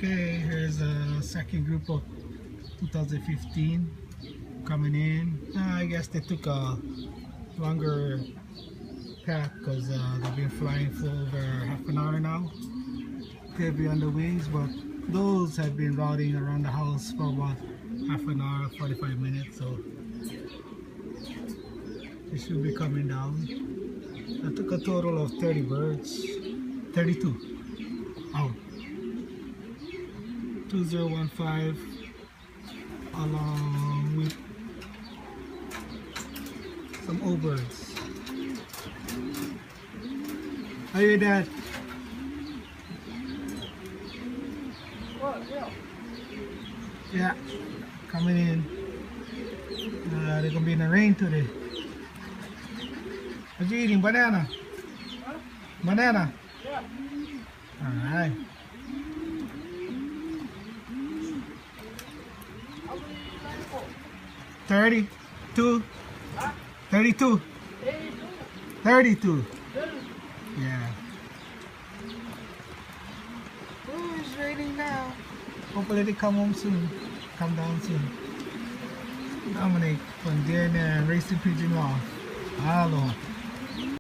Okay, here's a second group of 2015 coming in. I guess they took a longer path because they've been flying for over half an hour now. They'll be on the wings, but those have been routing around the house for about half an hour, 45 minutes, so they should be coming down. I took a total of 30 birds, 32 out. 2015 along with some old birds. How are you, Dad? Yeah, coming in. They're gonna be in the rain today. What you eating? Banana? Huh? Banana? Yeah. Alright. How many for? 32. Huh? 32. 32. Yeah. Oh, it's raining now. Hopefully they come home soon. Come down soon. Dominic from DNA Racing Pigeon Loft. Hello.